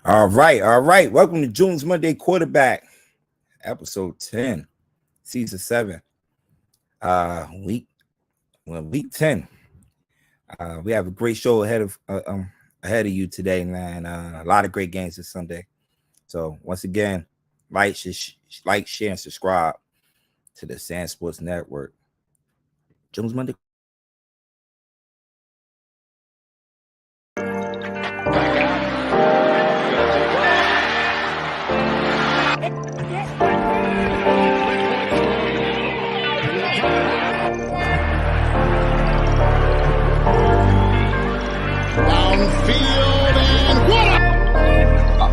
All right. Welcome to June's Monday Quarterback, episode 10, season 7. Week 10. We have a great show ahead of you today, man. A lot of great games this Sunday. So once again, like, share, and subscribe to the SamzSportz Network. June's Monday. Downfield and what?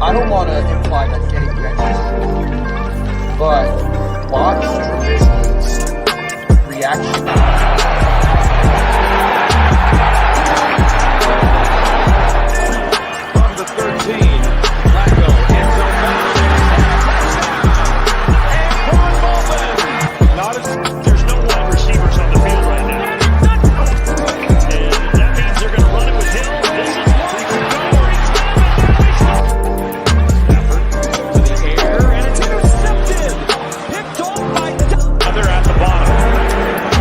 I don't want to imply that getting catches, but watch Trubisky's reaction. From the 13, Flacco, end zone bound. There's no wide receivers on the field right now. And that means they're going to run it with Hill. This is what we can go. Stafford to the air, and it's intercepted. Picked off by Other at the bottom.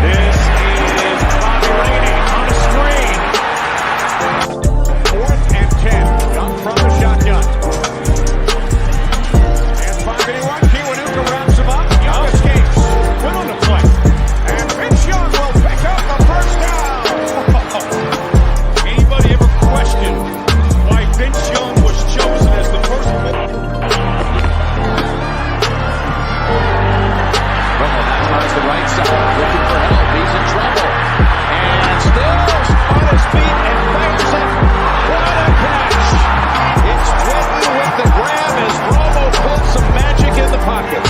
This is Bobby Rainey on a screen. 4th and 10. Young from the shotgun. And 5-1. Kiwanuka wraps him up. Young escapes. Put on the play. And Vince Young will pick up the first down. Anybody ever questioned why Vince Young was chosen as the first pick? Romo now tries the right side, looking for help. He's in trouble. And still on his feet and fires up. What a catch. It's Whitten with the grab as Romo pulled some magic in the pocket.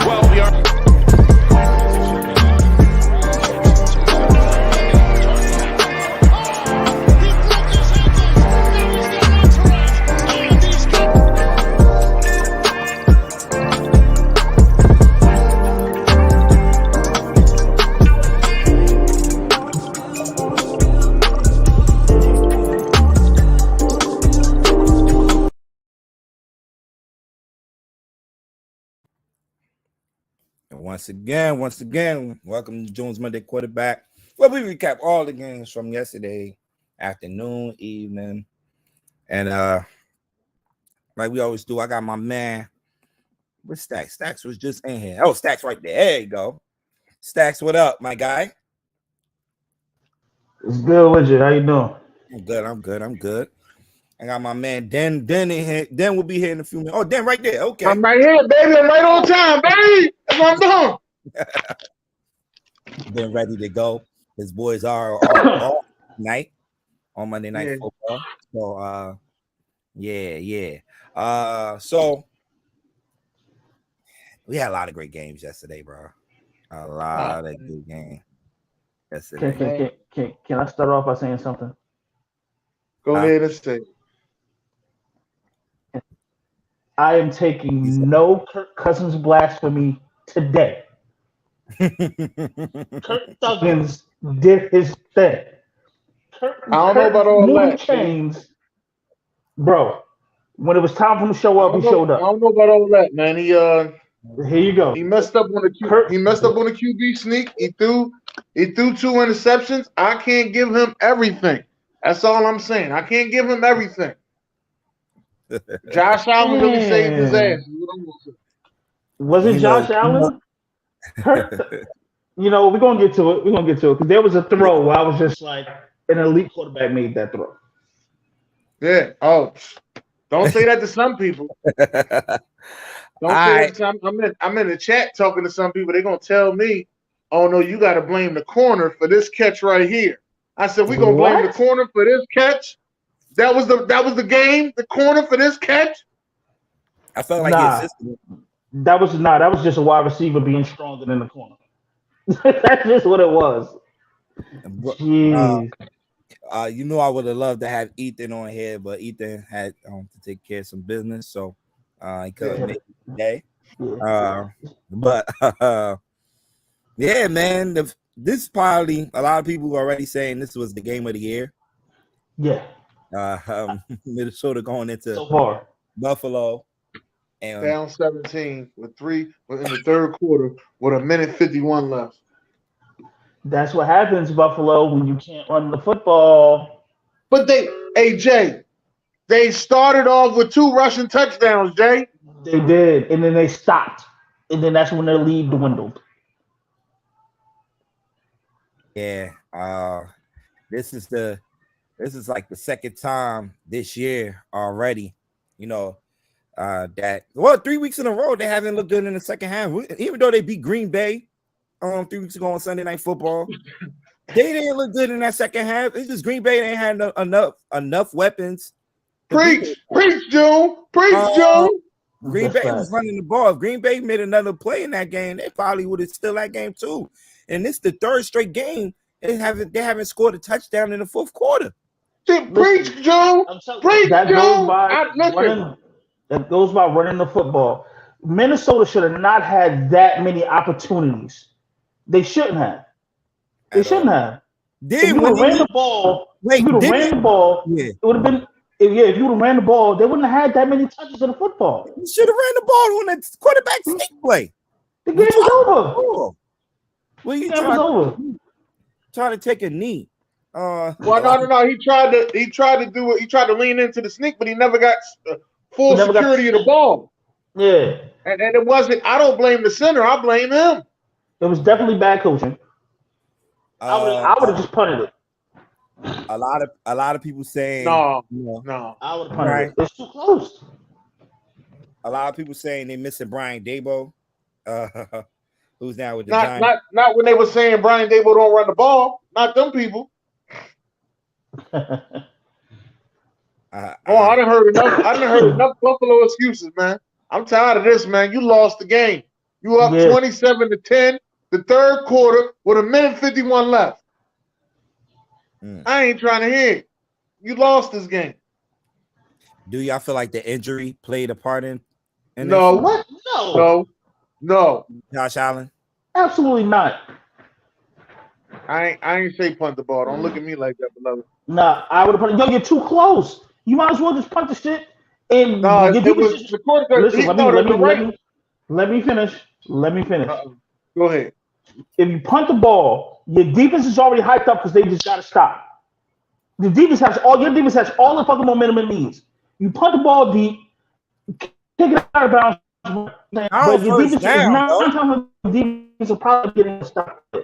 12 yards. Once again, welcome to June's Monday Quarterback, where we recap all the games from yesterday afternoon, evening, and like we always do, I got my man. Where's Stacks? Stacks was just in here. Oh, Stacks right there. There you go. Stacks, what up, my guy? It's good with you. How you doing? I'm good. I got my man Den in here. Den will be here in a few minutes. Oh, Den right there. Okay. I'm right here, baby. I'm right on time, baby. That's what I'm doing. Den ready to go. His boys are all night on Monday Night Football. So yeah. So we had a lot of great games yesterday, bro. A lot of good games yesterday. Can I start off by saying something? Go ahead and say. I am taking no Kirk Cousins blasphemy today. Kirk Cousins did his thing. I don't know about all that. Chains, bro. When it was time for him to show up, he showed up. I don't know about all that, man. Here you go. He messed up on the QB sneak. He threw 2 interceptions. I can't give him everything. That's all I'm saying. I can't give him everything. Josh Allen really saved his ass. Was it Josh Allen? We're gonna get to it. Because there was a throw where I was just like, an elite quarterback made that throw. Yeah. Oh, don't say that to some people. I'm in the chat talking to some people. They're gonna tell me, "Oh no, you got to blame the corner for this catch right here." I said, "We gonna blame the corner for this catch? That was the game. The corner for this catch." I felt like that was just a wide receiver being stronger than the corner. That's just what it was. Jeez. I would have loved to have Ethan on here, but Ethan had to take care of some business, so he couldn't make it today. But yeah, man, this probably a lot of people were already saying this was the game of the year. Yeah. Minnesota going into So far. Buffalo. And Down 17 with in the third quarter with 1:51 left. That's what happens, Buffalo, when you can't run the football. But they started off with 2 rushing touchdowns, Jay. They did, and then they stopped. And then that's when their lead dwindled. yeah, this is like the second time this year already, that 3 weeks in a row they haven't looked good in the second half. Even though they beat Green Bay 3 weeks ago on Sunday Night Football, they didn't look good in that second half. It's just Green Bay ain't had enough weapons. Preach, June. June. Green Bay was running the ball. If Green Bay made another play in that game, they probably would have still that game too. And this is the third straight game they haven't scored a touchdown in the fourth quarter. Preach, June. Preach, June. That goes by running the football. Minnesota should have not had that many opportunities. They shouldn't have. They shouldn't have. If you would have ran the ball, it would have been. If you would have ran the ball, they wouldn't have had that many touches of the football. You should have ran the ball on that quarterback sneak play. The game was over. Well, you trying to take a knee. No. He tried to do it. He tried to lean into the sneak, but he never got full security of the ball. Yeah. And it wasn't. I don't blame the center. I blame him. It was definitely bad coaching. I would have just punted it. A lot of people saying no. I would have punted it. It's too close. A lot of people saying they're missing Brian Daboll, who's now with the Giants. Not when they were saying Brian Daboll don't run the ball. Not them people. I done heard enough Buffalo excuses, man. I'm tired of this, man. You lost the game. You up 27-10, the third quarter with 1:51 left. I ain't trying to hear it. You lost this game. Do y'all feel like the injury played a part in no. this? What? No. Josh Allen? Absolutely not. I ain't say punt the ball. Don't look at me like that, beloved. Nah, I would have punted. Yo, you're too close. You might as well just punt the shit. And no, it was the quarterback. Listen, let me finish. Go ahead. If you punt the ball, your defense is already hyped up because they just got to stop. Your defense has all the fucking momentum it needs. You punt the ball deep, kick it out of bounds. But your defense is not the defense will probably getting stopped.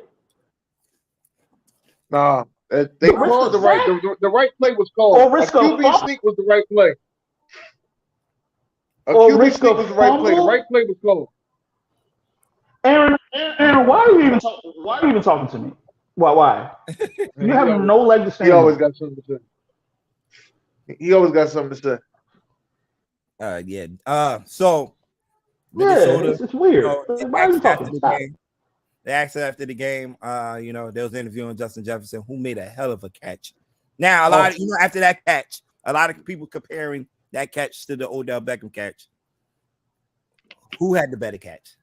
Nah, they called the right play was called. A QB sneak was the right play. A QB sneak was the right play. The right play was called. Aaron, why are you even talking to me? Why? You have no leg to stand. He always got something to say. He always got something to say. So Minnesota, it's weird. Why are you talking to me? They asked after the game, they was interviewing Justin Jefferson, who made a hell of a catch. Now, after that catch, a lot of people comparing that catch to the Odell Beckham catch. Who had the better catch?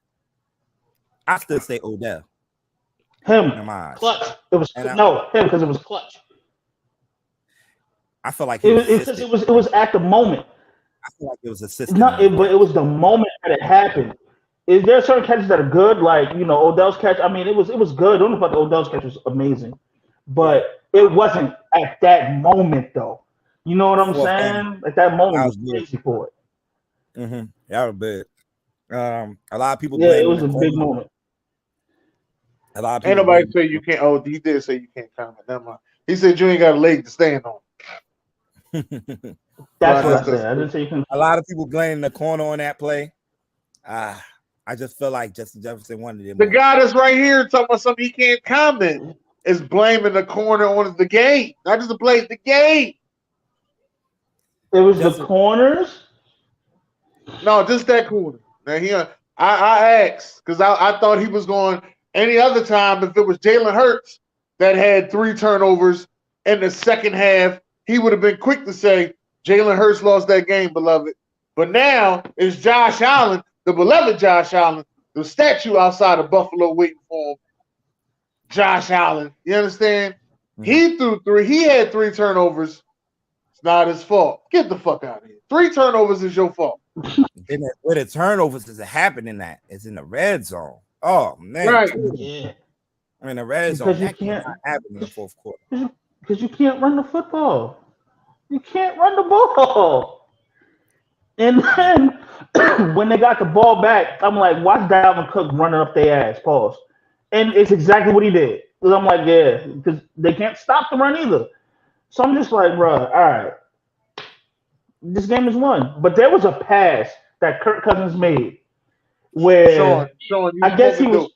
I still say Odell. Him. Clutch. It was him because it was clutch. I feel like it was at the moment. I feel like it was a system. But it was the moment that it happened. Is there certain catches that are good? Like, Odell's catch. I mean, it was good. I don't know if Odell's catch was amazing, but it wasn't at that moment, though. You know what I'm saying? At that moment, I was crazy for it. Mm-hmm. That was big. A lot of people. Yeah, it was a big moment. A lot of people. Ain't nobody say you can't. Oh, he did say you can't comment. Never mind. He said you ain't got a leg to stand on. That's what I said. I didn't say you can. A lot of people blaming the corner on that play. I just feel like Justin Jefferson wanted it. The guy that's right here talking about something he can't comment is blaming the corner on the game, not just the play, the game. It was the corners. No, just that corner. Now I asked because I thought he was going any other time. If it was Jalen Hurts that had 3 turnovers in the second half, he would have been quick to say Jalen Hurts lost that game, beloved. But now it's Josh Allen, the beloved Josh Allen, the statue outside of Buffalo waiting for him. Josh Allen, you understand? Mm-hmm. He threw 3. He had 3 turnovers not his fault. Get the fuck out of here. 3 turnovers is your fault. Where the turnovers does it happen in that? It's in the red zone. Oh man, Right. Yeah. I mean the red Because zone. you That can't happen in the fourth quarter. because you can't run the football. You can't run the ball. And then when they got the ball back, I'm like, watch Dalvin Cook running up their ass. Pause. And it's exactly what he did. Because I'm like, yeah, because they can't stop the run either. So I'm just like, bro, all right, this game is won. But there was a pass that Kirk Cousins made where Sean, I guess he was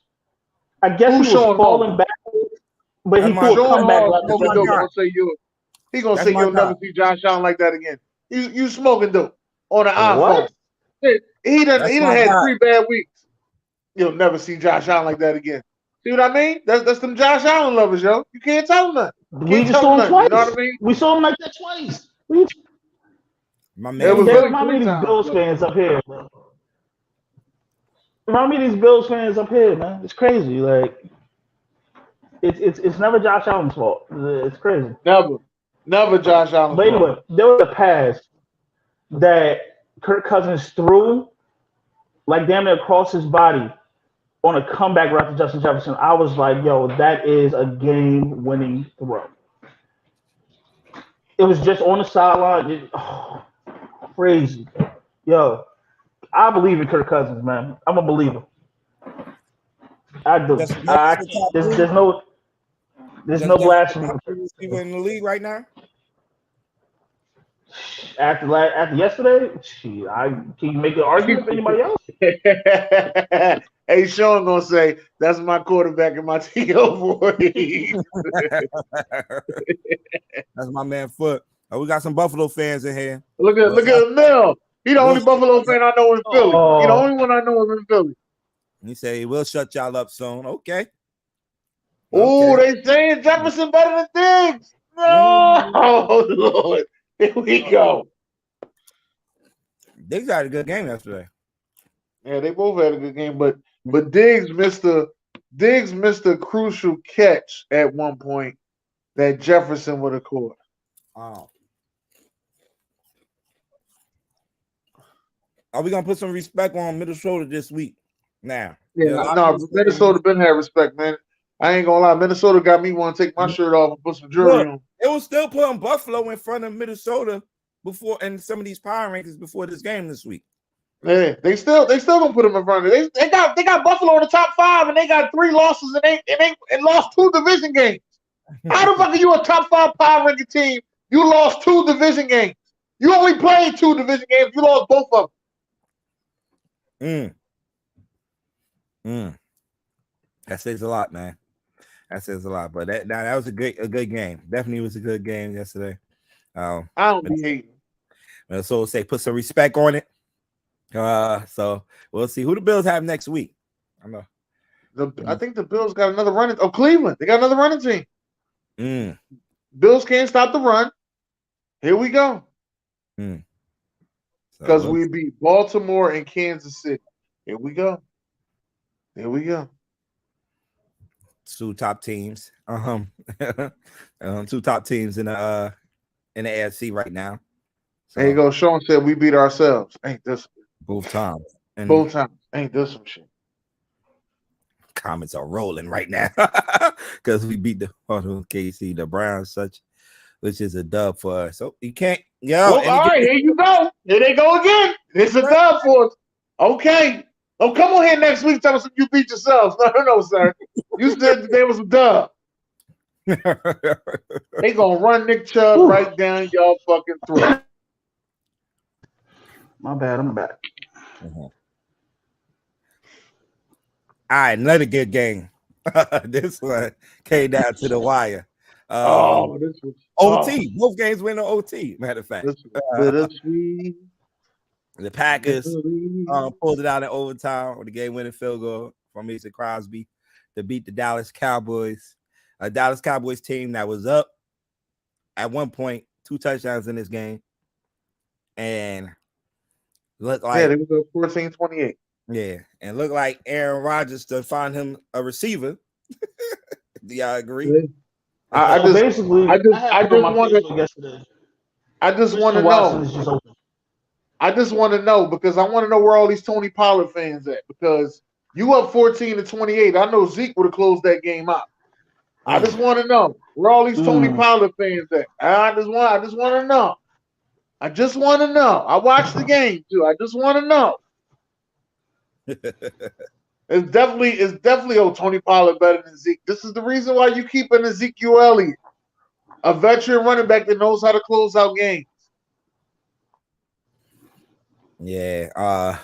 falling backwards, but he threw a comeback like He gonna say you'll never see Josh Allen like that again. You smoking dope on an iPhone. What? He done had 3 bad weeks. You'll never see Josh Allen like that again. See what I mean? That's them Josh Allen lovers, yo. You can't tell them nothing. We just saw him twice. You know what I mean? We saw him like that twice. My There's man, not many Bills fans up here, bro. How many of these Bills fans up here, man? It's crazy. Like, it's never Josh Allen's fault. It's crazy. Never Josh Allen's But anyway, fault. there was a pass that Kirk Cousins threw, like damn near across his body, on a comeback route to Justin Jefferson. I was like, yo, that is a game-winning throw. It was just on the sideline. Crazy. Yo, I believe in Kirk Cousins, man. I'm a believer. I do. There's no blasphemy. People in the league right now. After yesterday, can you make an argument for anybody else? Hey, Sean gonna say that's my quarterback in my TO boys. That's my man Foot. We got some Buffalo fans in here. Look at Mel. He the only Buffalo fan I know in Philly. He the only one I know is in Philly. He said we'll shut y'all up soon. Okay. Oh, they saying Jefferson better than Diggs. No, oh Lord. Here we go. Diggs had a good game yesterday. Yeah, they both had a good game, but Diggs missed a crucial catch at one point that Jefferson would have caught. Oh. Are we gonna put some respect on Minnesota this week? Now, Minnesota been had respect, man. I ain't gonna lie, Minnesota got me want to take my shirt off and put some jewelry on. It was still putting Buffalo in front of Minnesota before, and some of these power rankings before this game this week. Yeah, they still gonna put them in front of it. They got Buffalo in the top 5, and they got 3 losses, and lost 2 division games. How the fuck are you a top 5 power ranking team? You lost 2 division games. You only played 2 division games. You lost both of them. That says a lot, man. That says a lot. But that was a good game. Definitely was a good game yesterday. I don't be hating. So say put some respect on it. So we'll see who the Bills have next week. I think the Bills got another running. Oh, Cleveland. They got another running team. Bills can't stop the run. Here we go. Because we beat Baltimore and Kansas City. Here we go. 2 top teams. 2 top teams in the AFC right now. So, there you go. Sean said we beat ourselves. Ain't this both times? Ain't this some shit? Comments are rolling right now because we beat the KC, the Browns, which is a dub for us. So you can't. All right, here you go. Here they go again. It's a dub for us. Okay. Oh, come on here next week. Tell us if you beat yourselves. No, sir. You said there was a dub. They gonna run Nick Chubb right down y'all fucking throat. My bad. I'm back. All right, another good game. This one came down to the wire. This was OT. Both games went on OT. Matter of fact, bittersweet. The Packers pulled it out in overtime with the game-winning field goal from Mason Crosby to beat the Dallas Cowboys. A Dallas Cowboys team that was up at one point, 2 touchdowns in this game, and looked like they was up 14-28. Yeah, and looked like Aaron Rodgers to find him a receiver. Do y'all agree? I just want to. Yesterday. I just want to Watson know. is just open. I just want to know because I want to know where all these Tony Pollard fans at because you up 14-28. I know Zeke would have closed that game out. I just want to know where all these Tony Pollard fans at. I just want to know. I just want to know. I watched the game too. I just want to know. It's definitely old Tony Pollard better than Zeke. This is the reason why you keep an Ezekiel Elliott, a veteran running back that knows how to close out games. Yeah,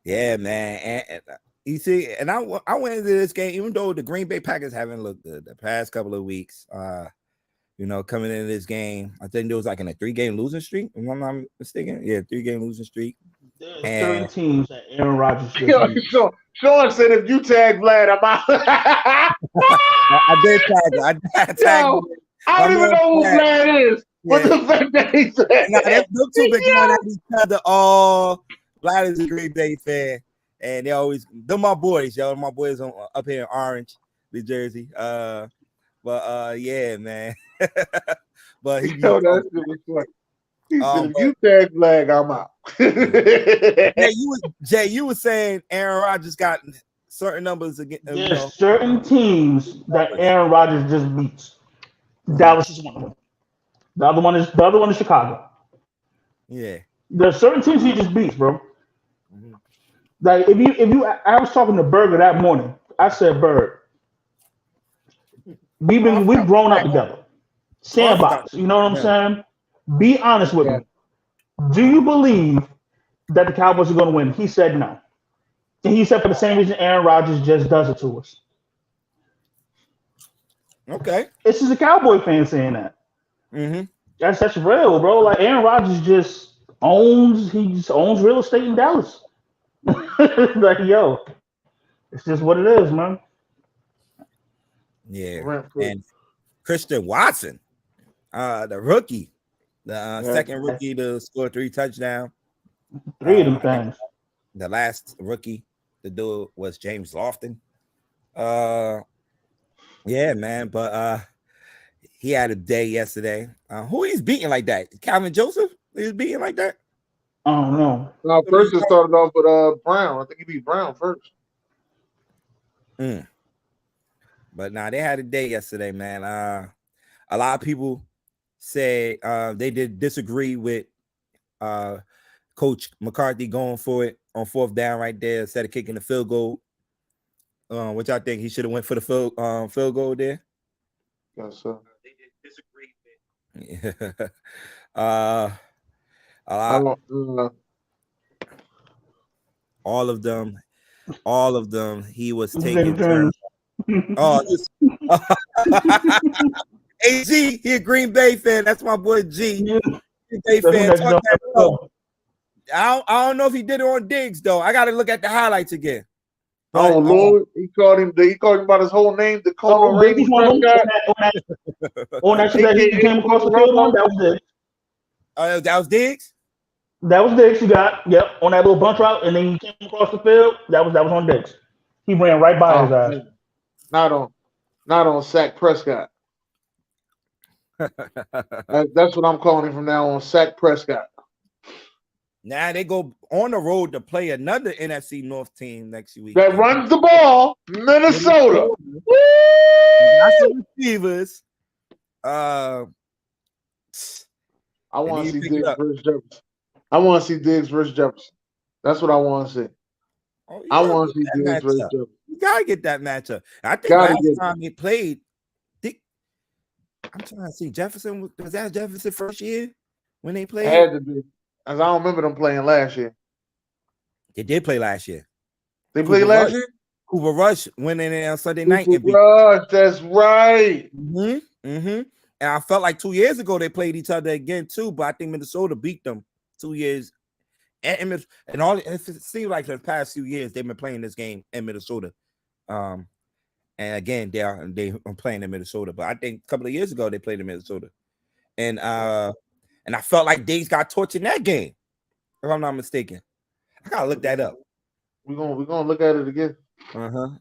yeah, man. And you see, and I went into this game, even though the Green Bay Packers haven't looked good the past couple of weeks. Coming into this game, I think there was like in a 3-game losing streak, if I'm not mistaken. Yeah, 3-game losing streak. There's certain teams that Aaron Rodgers Sean said if you tag Vlad, I'm out. I did tag him. I don't even know who Vlad is. What the fact that he said? Them two been going at each other all. Vlad is a Green Bay fan, and they're my boys, yo. My boys up here in Orange, New Jersey. Yeah, man. But he that shit was funny. He said, if you tag Vlad, I'm out. Jay, you were saying Aaron Rodgers got certain numbers again. There's certain teams that Aaron Rodgers just beats. Dallas is one of them. The other one is Chicago. Yeah. There's certain teams he just beats, bro. Mm-hmm. Like I was talking to Berger that morning. I said, Berg, we've grown up together. Sandbox. You know what I'm saying? Be honest with me. Do you believe that the Cowboys are going to win? He said no. And he said for the same reason Aaron Rodgers just does it to us. Okay. This is a Cowboy fan saying that. Mm-hmm. That's real, bro. Like Aaron Rodgers just owns real estate in Dallas. Like, yo, it's just what it is, man. Yeah. And Christian Watson, the rookie, second rookie to score 3 touchdowns. 3 of them things. The last rookie to do it was James Lofton. Yeah, man, but he had a day yesterday. Who he's beating like that? Calvin Joseph? He's beating like that? I don't know. No, first it started off with Brown. I think he beat Brown first. But they had a day yesterday, man. A lot of people say they did disagree with Coach McCarthy going for it on 4th down right there instead of kicking the field goal. Which I think he should have went for the field goal there. Yes, sir. They did disagree with all of them. He was taking turns. Hey G, he a Green Bay fan. That's my boy G. Green Bay fan. I don't know if he did it on Diggs though. I got to look at the highlights again. But, Lord, he called him about his whole name, the on that shit that he came across the field on. That was Diggs. That was Diggs. That was Diggs. You got on that little bunch route, and then he came across the field. That was on Diggs. He ran right by his ass. Not on Sack Prescott. That's what I'm calling him from now on, Sack Prescott. Now they go on the road to play another NFC North team next week. That runs the ball, Minnesota. That's the receivers. I want to see Diggs versus Jefferson. I want to see Diggs versus Jefferson. That's what I want to see. I want to see Diggs versus Jefferson. You gotta get that matchup. I think last time he played, I'm trying to see Jefferson. Was that Jefferson first year when they played? It had to be. As I don't remember them playing last year. They did play last year. They played last year? Cooper Rush went in there on Sunday night. Rush, that's right. And I felt like 2 years ago they played each other again too, but I think Minnesota beat them 2 years. And it seems like the past few years they've been playing this game in Minnesota. And again, they are playing in Minnesota, but I think a couple of years ago they played in Minnesota. And I felt like Diggs got torched in that game, if I'm not mistaken. I gotta look that up. We're gonna look at it again. We're gonna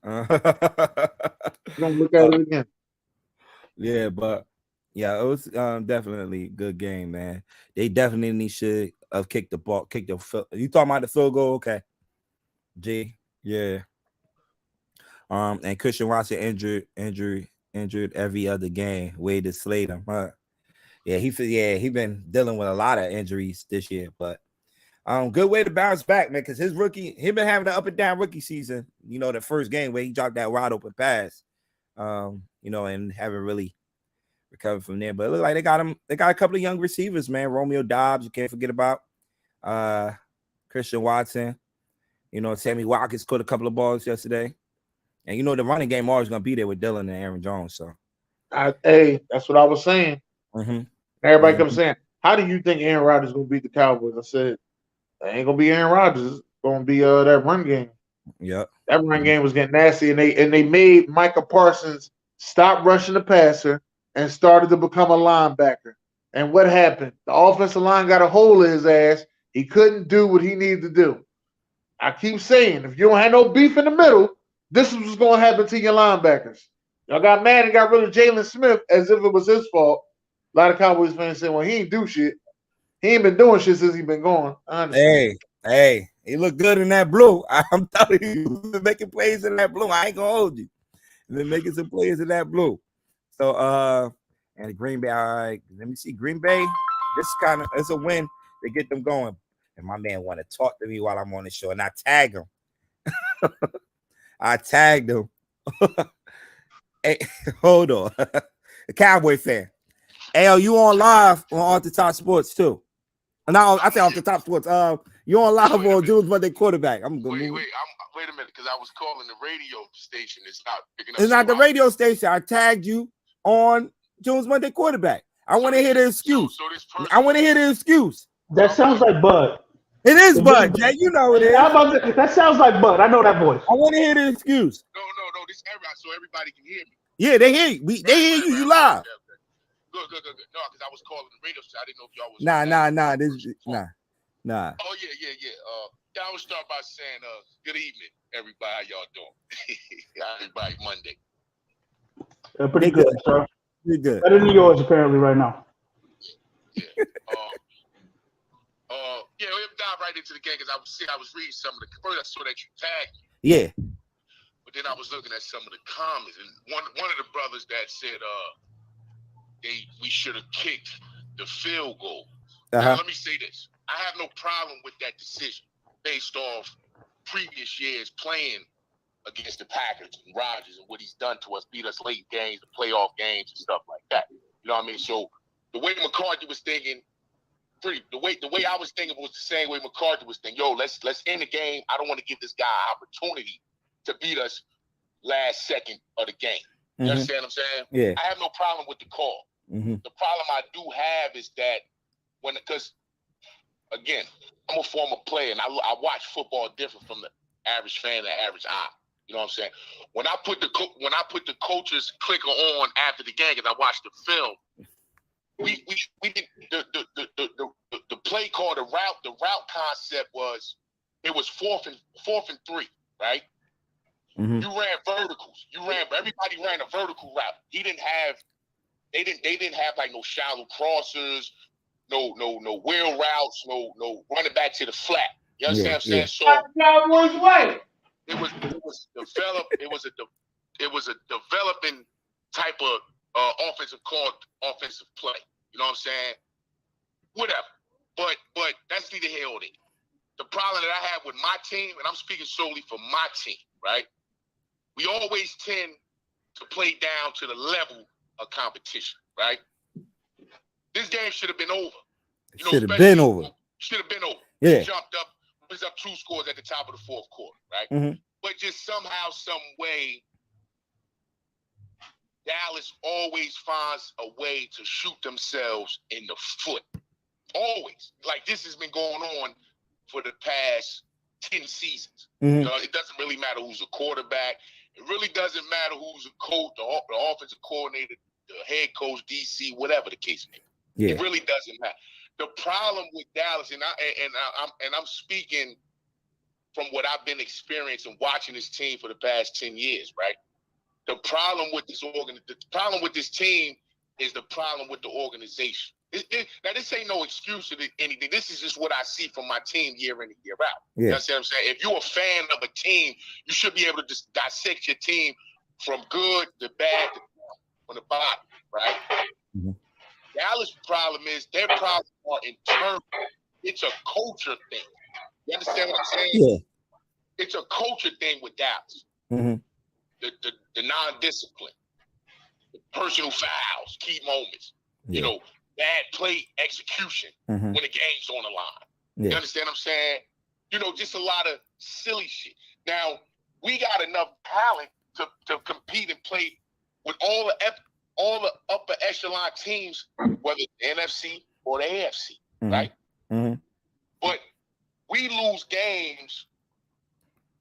look at it again. Yeah, but Yeah, it was definitely a good game, man. They definitely should have kicked the ball, you talking about the field goal? Okay. G, yeah. And Christian Watson injured every other game. Way to slate him, huh? Yeah, he been dealing with a lot of injuries this year, but good way to bounce back, man, because he been having an up and down rookie season. You know, the first game where he dropped that wide open pass, and haven't really recovered from there. But it looked like they got a couple of young receivers, man. Romeo Dobbs, you can't forget about Christian Watson. Sammy Watkins caught a couple of balls yesterday. And the running game always gonna be there with Dylan and Aaron Jones. So that's what I was saying. Mm-hmm. Everybody kept saying, how do you think Aaron Rodgers is gonna beat the Cowboys? I said, it ain't gonna be Aaron Rodgers, it's gonna be that run game. Yep. That run game was getting nasty, and they made Micah Parsons stop rushing the passer and started to become a linebacker. And what happened? The offensive line got a hold of his ass. He couldn't do what he needed to do. I keep saying, if you don't have no beef in the middle, this is what's going to happen to your linebackers. Y'all got mad and got rid of Jalen Smith as if it was his fault. A lot of Cowboys fans saying, well, he ain't do shit. He ain't been doing shit since he been gone. Hey, he looked good in that blue. I'm telling you, he's been making plays in that blue. I ain't going to hold you. He's been making some plays in that blue. So, and Green Bay, all right, let me see. Green Bay, it's a win to get them going. And my man want to talk to me while I'm on the show, and I tag him. I tagged him. Hey, hold on. A Cowboy fan. Hey, you on live on Off the Top Sports too? No, I say Off the Top Sports. You on live on Jules Monday Quarterback. I'm gonna wait a minute, because I was calling the radio station. It's not picking up. It's not the radio station. I tagged you on Jules Monday Quarterback. I want to hear the excuse. I want to hear the excuse. That sounds like Bud. It is Bud, Jay. You know it is. That sounds like Bud. I know that voice. I want to hear the excuse. No. This so everybody can hear me. Yeah, they hear you. They hear you. You live. Good. No, because I was calling the radio station. I didn't know if y'all was. Nah. Oh yeah. I would start by saying, good evening, everybody. How y'all doing? Everybody Monday. Pretty good, sir. Pretty good. Better than yours apparently right now. Yeah. We'll dive right into the game because I was reading some of the first. I saw that you tagged. Yeah. But then I was looking at some of the comments, and one of the brothers that said we should have kicked the field goal. Now, let me say this: I have no problem with that decision based off previous years playing against the Packers and Rodgers and what he's done to us, beat us late games, the playoff games, and stuff like that. You know what I mean? So the way McCarthy was thinking. The way I was thinking was the same way McCarthy was thinking. Yo, let's end the game. I don't want to give this guy an opportunity to beat us last second of the game. You understand what I'm saying? Yeah. I have no problem with the call. Mm-hmm. The problem I do have is that because again, I'm a former player and I watch football different from the average fan, the average eye. You know what I'm saying? When I put the coaches clicker on after the game, because I watched the film. We did the play call, the route concept was it was fourth and 3, right? Mm-hmm. You ran verticals. Everybody ran a vertical route. They didn't have like no shallow crossers, no wheel routes, no running back to the flat. You understand what I'm saying? So Cowboys way. It was developed. It was a developing type of offensive play. You know what I'm saying? Whatever. But that's neither here nor there. The problem that I have with my team, and I'm speaking solely for my team, right? We always tend to play down to the level of competition, right? This game should have been over. Should have been over. Should have been over. Yeah. We jumped up. Was up 2 scores at the top of the 4th quarter, right? Mm-hmm. But just somehow, some way, Dallas always finds a way to shoot themselves in the foot. Always. Like this has been going on for the past 10 seasons. Mm-hmm. You know, it doesn't really matter who's a quarterback. It really doesn't matter who's a coach, the offensive coordinator, the head coach, DC, whatever the case may be. Yeah. It really doesn't matter. The problem with Dallas, and I'm speaking from what I've been experiencing watching this team for the past 10 years, right? The problem with this team is the problem with the organization. Now, this ain't no excuse to anything. This is just what I see from my team year in and year out. Yeah. You know what I'm saying? If you're a fan of a team, you should be able to just dissect your team from good to bad to from the bottom, right? Mm-hmm. Dallas' problem is their problems are internal. It's a culture thing. You understand what I'm saying? Yeah. It's a culture thing with Dallas. Mm-hmm. The non-discipline, the personal fouls, key moments, you know, bad play execution when the game's on the line. Yeah. You understand what I'm saying? You know, just a lot of silly shit. Now, we got enough talent to compete and play with all the upper echelon teams, whether it's the NFC or the AFC, right? Mm-hmm. But we lose games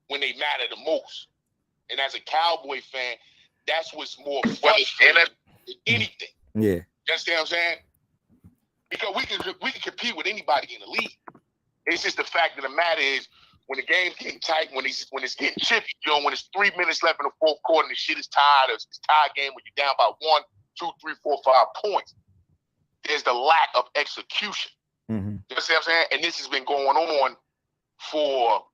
when they matter the most. And as a Cowboy fan, that's what's more frustrating than anything. Yeah. You understand what I'm saying? Because we can compete with anybody in the league. It's just the fact of the matter is when the game's getting tight, when it's getting chippy, you know, when it's 3 minutes left in the fourth quarter and the shit is tied, or it's a tie game when you're down by 1, 2, 3, 4, 5 points, there's the lack of execution. Mm-hmm. You know what I'm saying? And this has been going on for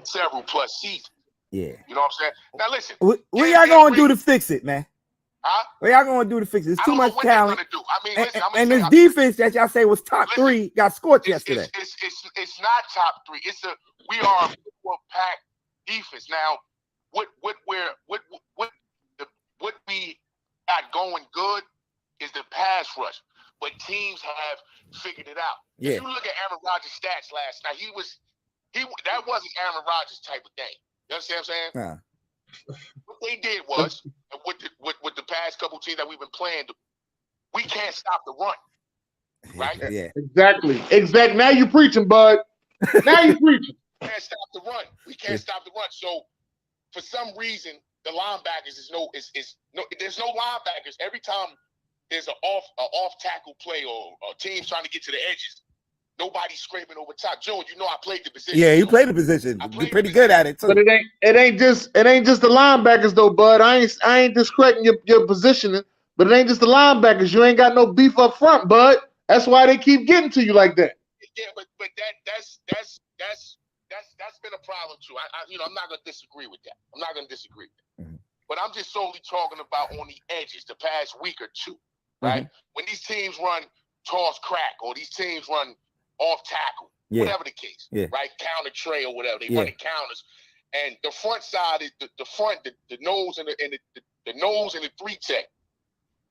several plus seasons. Yeah. You know what I'm saying? Now listen. What y'all gonna do to fix it, man? Huh? What y'all gonna do to fix it? It's too much talent. Do. I mean, listen, and this defense that y'all say was top 3 got scorched yesterday. It's not top 3. We are a packed defense. Now, what we got going good is the pass rush, but teams have figured it out. Yeah. If you look at Aaron Rodgers' stats last night, that wasn't Aaron Rodgers type of game. You understand what I'm saying? Nah. What they did was, with the past couple teams that we've been playing, we can't stop the run, right? Yeah. Exactly. Now you preaching, bud. Now you preaching. We can't stop the run. We can't stop the run. So, for some reason, the linebackers there's no linebackers. Every time there's an off tackle play or teams trying to get to the edges, nobody's scraping over top. Joe, you know I played the position. Yeah, you played the position. You're pretty good at it too. But it ain't just the linebackers though, bud. I ain't discrediting your positioning, but it ain't just the linebackers. You ain't got no beef up front, bud. That's why they keep getting to you like that. Yeah, but that's been a problem too. I'm not gonna disagree with that. I'm not gonna disagree with that. Mm-hmm. But I'm just solely talking about on the edges the past week or two, right? Mm-hmm. When these teams run toss crack or these teams run off tackle, whatever the case, right? Counter tray or whatever. They run the counters. And the front side is the nose and the nose and the 3-tech.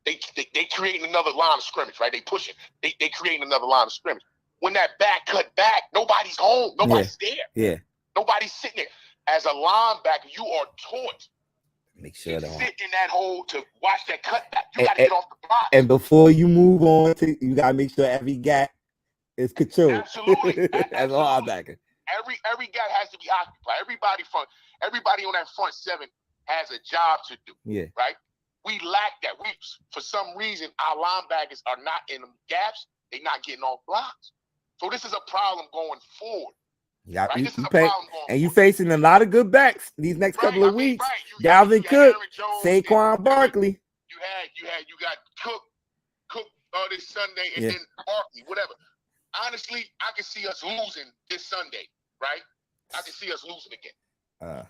They creating another line of scrimmage, right? They pushing. They creating another line of scrimmage. When that back cut back, nobody's home. Nobody's there. Yeah. Nobody's sitting there. As a linebacker, you are taught make sure to sit in that hole to watch that cutback. You got to get off the block. And before you move on, you got to make sure every gap is controlled. Absolutely. As a linebacker. Every gap has to be occupied. Everybody on that front 7 has a job to do. Yeah. Right? We lack that. For some reason, our linebackers are not in the gaps. They're not getting off blocks. So this is a problem going forward. Yeah, right? You facing a lot of good backs these next couple of weeks. Right. Dalvin Cook, Saquon Barkley. You got Cook this Sunday, and then Barkley, whatever. Honestly, I can see us losing this Sunday, right? I can see us losing again.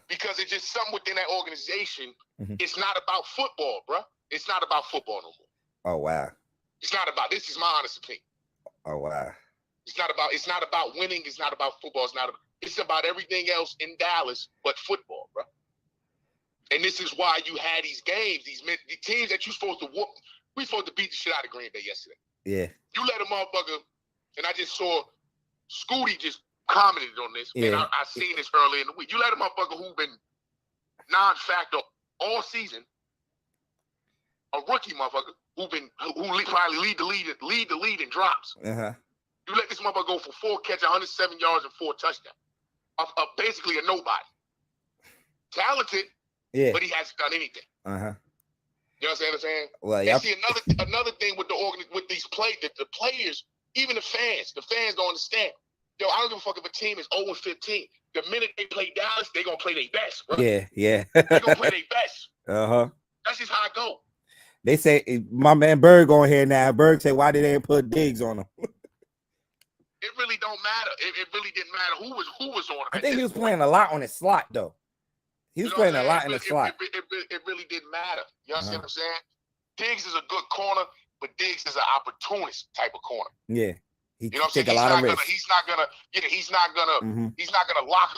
Because it's just something within that organization. Mm-hmm. It's not about football, bro. It's not about football no more. Oh wow. It's not about. This is my honest opinion. Oh wow. It's not about winning. It's not about football. It's about everything else in Dallas but football, bro. And this is why you had these games, the teams that you're supposed to whoop. We supposed to beat the shit out of Green Bay yesterday. Yeah. You let a motherfucker, and I just saw Scooty just commented on this, and I seen this earlier in the week. You let a motherfucker who been non-factor all season, a rookie motherfucker who probably lead the lead in drops. Uh-huh. You let this motherfucker go for 4 catches, 107 yards, and 4 touchdowns. Basically a nobody. Talented, but he hasn't done anything. Uh-huh. You know what I'm saying? Well, yeah. See, another thing with with these the players, even the fans don't understand. Yo, I don't give a fuck if a team is 0-15. The minute they play Dallas, they're gonna play their best, bro. Yeah. They're gonna play their best. Uh-huh. That's just how I go. They say my man Berg on here now. Berg said, "Why did they put Diggs on him?" It really don't matter. It really didn't matter who was on him. I think he was playing a lot on his slot though. He was playing a lot in the slot. It really didn't matter. You understand what I'm saying? Diggs is a good corner, but Diggs is an opportunist type of corner. Yeah. You know what I'm saying? He's not gonna lock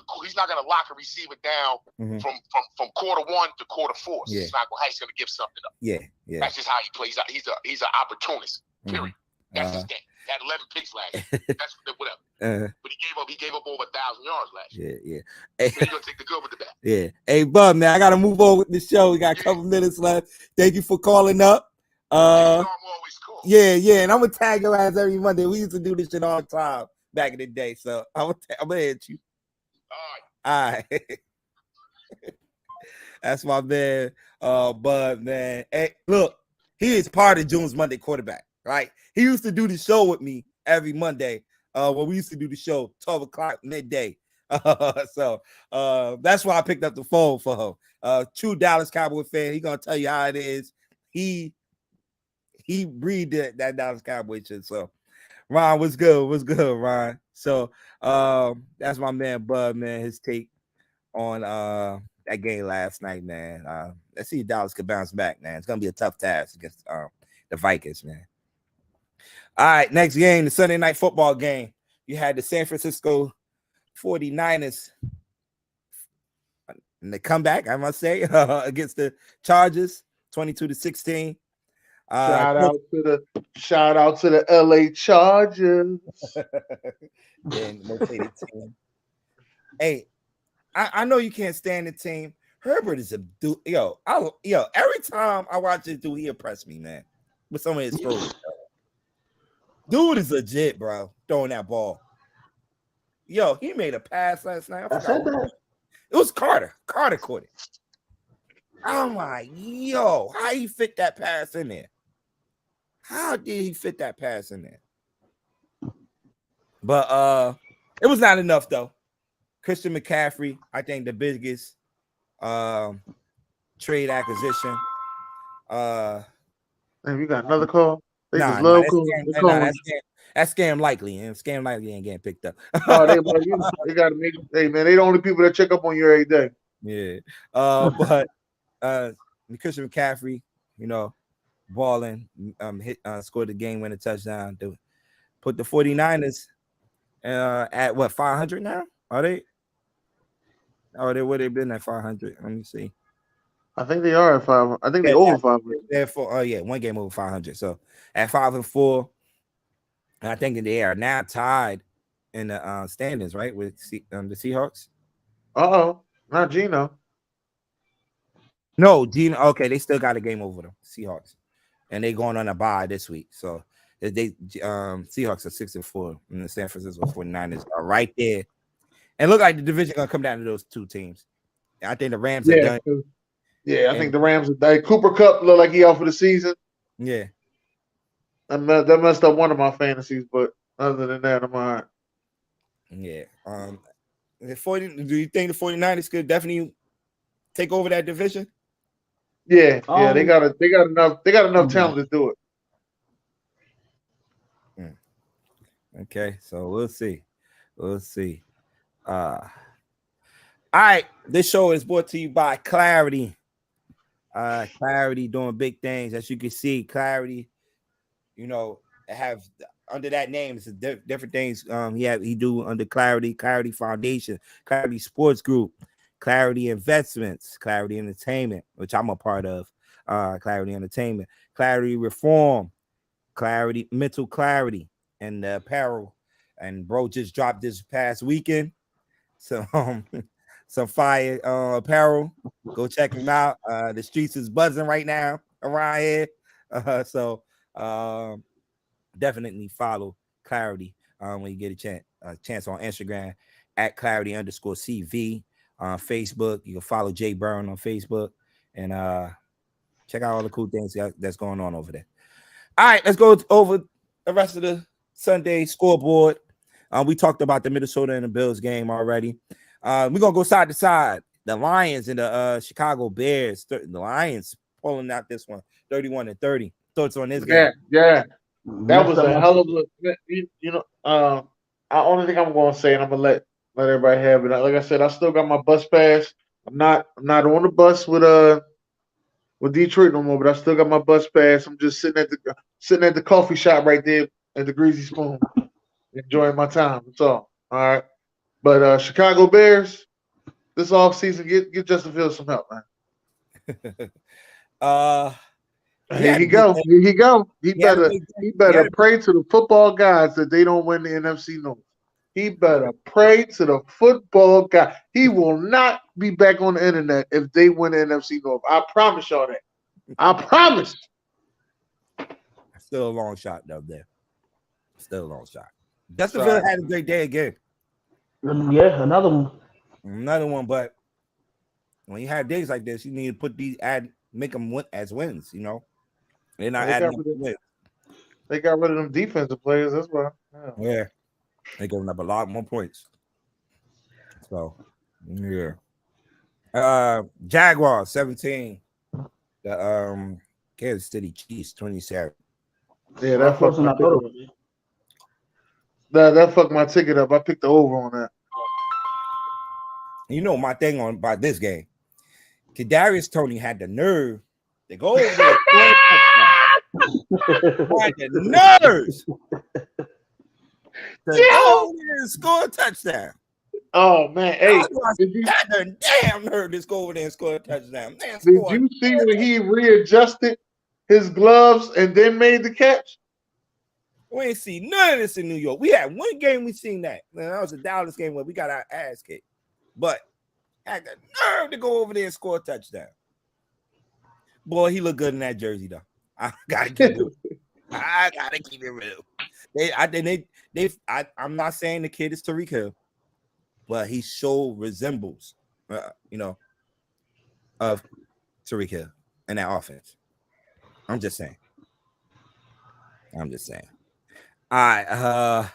a receiver down from quarter one to quarter four. So he's gonna give something up. Yeah. That's just how he plays. He's an opportunist. Period. That's his game. He had 11 picks last year. That's whatever. But he gave up over 1,000 yards last year. Yeah. Hey, so he's gonna take the good with the bad. Yeah. Hey, Bub, man, I gotta move on with the show. We got a couple minutes left. Thank you for calling up. I'm always cool. Yeah, and I'm gonna tag your ass every Monday. We used to do this shit all the time back in the day. So I'm gonna hit you. All right. That's my man, Bud, man. Hey, look, he is part of June's Monday Quarterback, right? He used to do the show with me every Monday. When we used to do the show 12 o'clock midday. So that's why I picked up the phone for him. True Dallas Cowboy fan. He gonna tell you how it is. He breathed that Dallas Cowboy shit. So Ron, what's good? What's good, Ron? So that's my man Bud, man. His take on that game last night, man. Let's see if Dallas could bounce back, man. It's gonna be a tough task against the Vikings, man. All right, next game, the Sunday night football game. You had the San Francisco 49ers and the comeback, I must say, against the Chargers, 22-16. Shout out to the LA Chargers. Hey, I know you can't stand the team. Herbert is a dude. Every time I watch this dude, he impressed me, man. With some of his throws. Dude is legit, bro. Throwing that ball. Yo, he made a pass last night. I said that. It was Carter. Carter caught it. I'm like, yo, how he fit that pass in there? How did he fit that pass in there? But it was not enough though. Christian McCaffrey, I think the biggest trade acquisition. And we got another call. That's scam likely, and scam likely ain't getting picked up. They got to make. Hey man, they the only people that check up on you every day. Yeah, but Christian McCaffrey, balling, scored the game-winning touchdown. To put the 49ers at what 500 now? Are they? Oh, they would have been at 500. Let me see. I think they are at 500. I think they're over 500. They're one game over 500. So at 5-4, I think they are now tied in the standings, right, with the Seahawks. Not Gino. No, Gino. Okay, they still got a game over them, Seahawks, and they going on a bye this week. So they Seahawks are 6-4, and the San Francisco 49ers are right there, and look like the division gonna come down to those two teams. I think the Rams are done. Yeah, I think the Rams are done. Cooper Kupp look like he out for the season. Yeah, that messed up one of my fantasies, but other than that, I'm all right. Yeah. Do you think the 49ers could definitely take over that division? Yeah, they got enough talent to do it. Okay, so we'll see. All right, this show is brought to you by Clarity. Clarity doing big things, as you can see. Clarity, have under that name, it's different things. He do under Clarity Foundation, Clarity Sports Group, Clarity Investments, Clarity Entertainment, which I'm a part of. Clarity Entertainment, Clarity Reform, Clarity Mental Clarity, and apparel. And bro just dropped this past weekend. So some fire apparel. Go check him out. The streets is buzzing right now around here. So definitely follow Clarity when you get a chance on Instagram at Clarity_CV. On Facebook, you can follow Jay Byrne on Facebook and check out all the cool things that's going on over there. All right, let's go over the rest of the Sunday scoreboard. We talked about the Minnesota and the Bills game already. We're gonna go side to side. The Lions and the Chicago Bears. The Lions pulling out this one 31-30. Thoughts on this game? Yeah. That was a hell of a. I only thing I'm going to say, and I'm gonna let everybody have it. Like I said, I still got my bus pass. I'm not on the bus with Detroit no more, but I still got my bus pass. I'm just sitting at the coffee shop right there at the Greasy Spoon, enjoying my time. That's all. All right. But Chicago Bears, this offseason, get Justin Fields some help, man. Here he go. He better pray to the football gods that they don't win the NFC North. He better pray to the football god. He will not be back on the internet if they win the NFC North. I promise y'all that. I promise. Still a long shot though there. Still a long shot. Justin Fields had a great day again. Yeah, another one. But when you have days like this, you need to put make them win as wins. They're not adding wins. They got rid of them defensive players. That's why. Yeah. They're giving up a lot more points. So, yeah. Jaguars 17. The Kansas City Chiefs 27. Yeah, that fucked my ticket up. That fucked my ticket up. I picked the over on that. My thing about this game. Kadarius Toney had the nerve to go over there. Had the nerves to go over and score a touchdown. Oh man, hey, had the damn nerve to go over there and score a touchdown. Man, did you see when he readjusted his gloves and then made the catch? We ain't seen none of this in New York. We had one game we seen that. Man, that was a Dallas game where we got our ass kicked. But had the nerve to go over there and score a touchdown. Boy, he looked good in that jersey, though. I gotta keep it real. I'm not saying the kid is Tyreek Hill, but he resembles, of Tyreek Hill in that offense. I'm just saying. All right,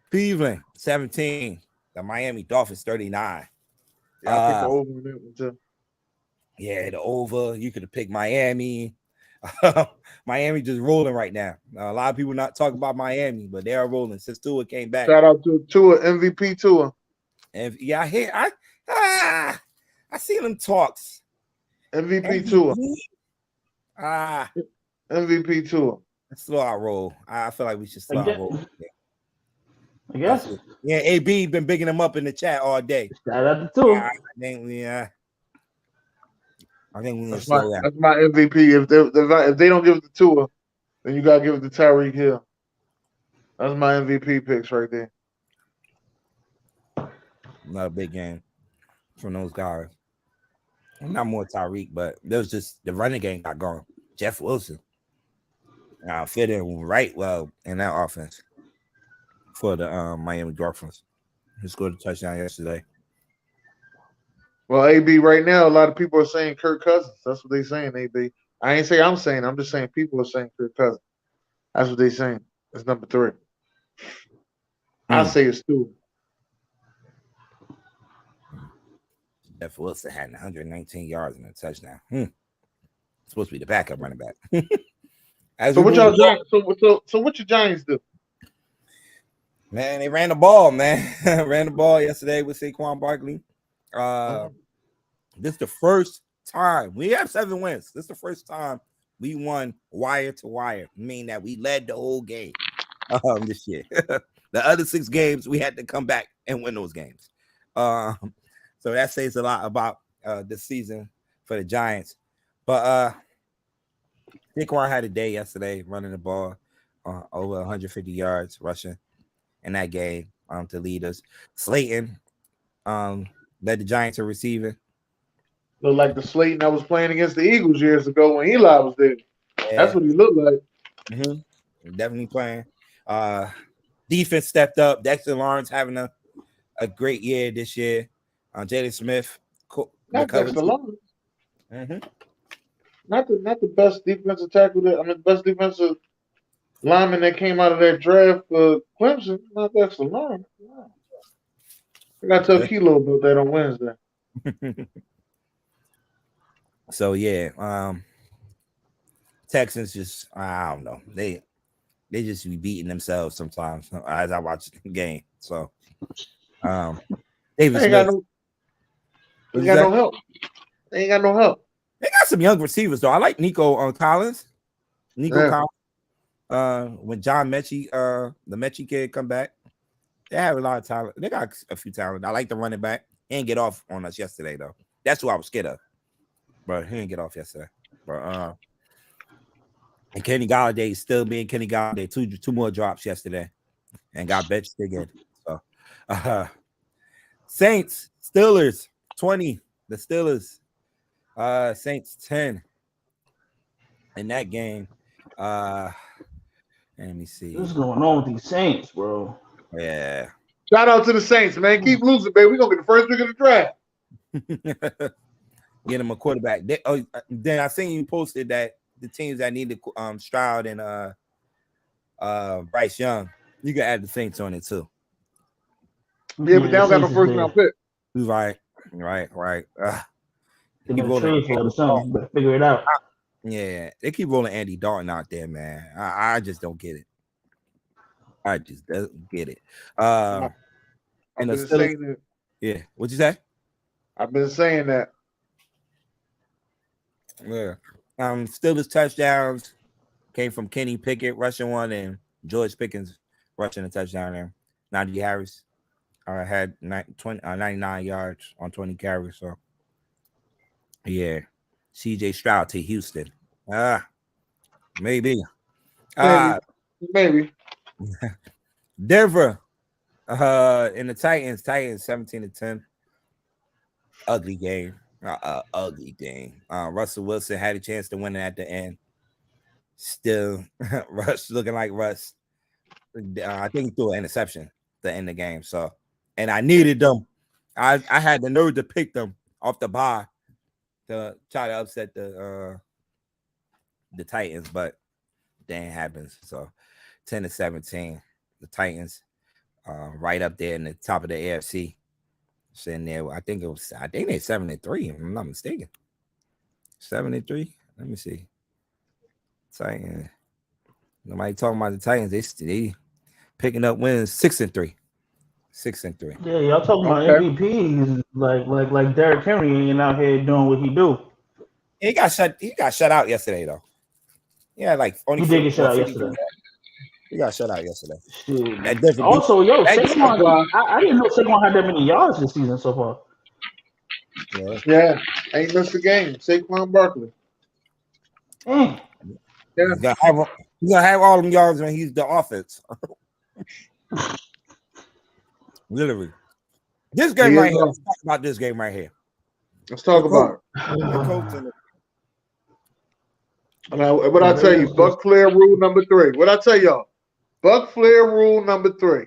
Cleveland 17, the Miami Dolphins 39. Yeah, I picked the over on that one too. Yeah, the over. You could have picked Miami. Miami just rolling right now. A lot of people not talking about Miami, but they are rolling since Tua came back. Shout out to Tua, MVP Tua. And yeah, I see them talks. MVP Tua. MVP Tua. Slow our roll. I feel like we should slow our roll. I guess. Yeah, AB been bigging him up in the chat all day. Shout out to Tua. I think we need to That's slow down. That's my MVP. If they don't give it to Tua, then you gotta give it to Tyreek Hill. That's my MVP picks right there. Not a big game from those guys. Not more Tyreek, but there was just the running game got going. Jeff Wilson fit in right well in that offense for the Miami Dolphins. He scored a touchdown yesterday. Well, AB, right now, a lot of people are saying Kirk Cousins. That's what they're saying, AB. I ain't say I'm saying. I'm just saying people are saying Kirk Cousins. That's what they're saying. It's number 3. I say it's 2. Jeff Wilson had 119 yards and a touchdown. Supposed to be the backup running back. So what y'all Giants? So what your Giants do? Man, they ran the ball, man. Ran the ball yesterday with Saquon Barkley. This is the first time we have 7 wins. This is the first time we won wire to wire, meaning that we led the whole game this year. The other 6 games we had to come back and win those games. So that says a lot about this season for the Giants. But Saquon had a day yesterday running the ball over 150 yards rushing in that game to lead us. Slayton led the Giants in receiving. Looked like the Slayton that was playing against the Eagles years ago when Eli was there. Yeah. That's what he looked like. Definitely playing. Defense stepped up. Dexter Lawrence having a great year this year. Jalen Smith. Not Dexter Lawrence. Not the best defensive tackle. The best defensive lineman that came out of that draft for Clemson. Not Dexter Lawrence. No. I got to tell Kilo about that on Wednesday. So yeah, Texans just, I don't know. They just be beating themselves sometimes as I watch the game. So, Davis They ain't got no help. They ain't got no help. They got some young receivers though. I like Nico Collins. Collins. When John Mechie, the Mechie kid, come back, they have a lot of talent. They got a few talent. I like the running back. He didn't get off on us yesterday though. That's who I was scared of. But he didn't get off yesterday. But and Kenny Galladay still being Kenny Galladay. Two more drops yesterday, and got benched again. So, Saints Steelers 20. The Steelers, Saints 10. In that game, let me see. What's going on with these Saints, bro? Yeah. Shout out to the Saints, man. Keep losing, baby. We're gonna get the first pick of the draft. Get him a quarterback. Then I seen you posted that the teams that needed Stroud and Bryce Young, you can add the Saints on it too. Yeah, but they don't got no first round pick. Right. Keep rolling. Better figure it out. Yeah, they keep rolling Andy Dalton out there, man. I just don't get it. I just don't get it. And the Steelers, yeah, what'd you say? I've been saying that. Yeah. Steelers touchdowns came from Kenny Pickett rushing one and George Pickens rushing a touchdown there. Najee Harris had 99 yards on 20 carries. So, yeah. CJ Stroud to Houston. Maybe. Maybe. Denver in the Titans 17-10. Ugly game. Ugly game. Russell Wilson had a chance to win it at the end. Still, Russ looking like Russ. I think he threw an interception to end the game. So, and I needed them. I had the nerve to pick them off the bye to try to upset the Titans, but that ain't happens. So 10-17, the Titans right up there in the top of the AFC. Sitting there, I think they're 7-3, if I'm not mistaken. 7-3. Let me see. Titans. Nobody talking about the Titans. They picking up wins 6-3. 6-3. Yeah, y'all talking about MVPs like Derrick Henry ain't out here doing what he do. He got shut out yesterday though. Yeah, like only he did get shut out yesterday. He got shut out yesterday. Also, Saquon, I didn't know Saquon had that many yards this season so far. Yeah, ain't missed a game. Saquon Barkley. Yeah. He's gonna have all them yards when he's the offense. Literally. This game right here. Let's talk about this game right here. Let's talk about it. What I tell you, Buck Flair rule number 3. What I tell y'all, Buck Flair rule number 3.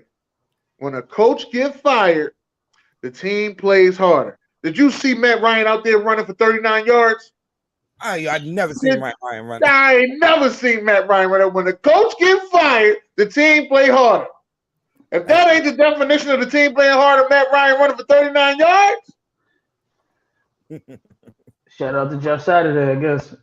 When a coach gets fired, the team plays harder. Did you see Matt Ryan out there running for 39 yards? I've never seen Matt Ryan run. I ain't never seen Matt Ryan run. When the coach gets fired, the team play harder. If that ain't the definition of the team playing harder, Matt Ryan running for 39 yards. Shout out to Jeff Saturday, I guess.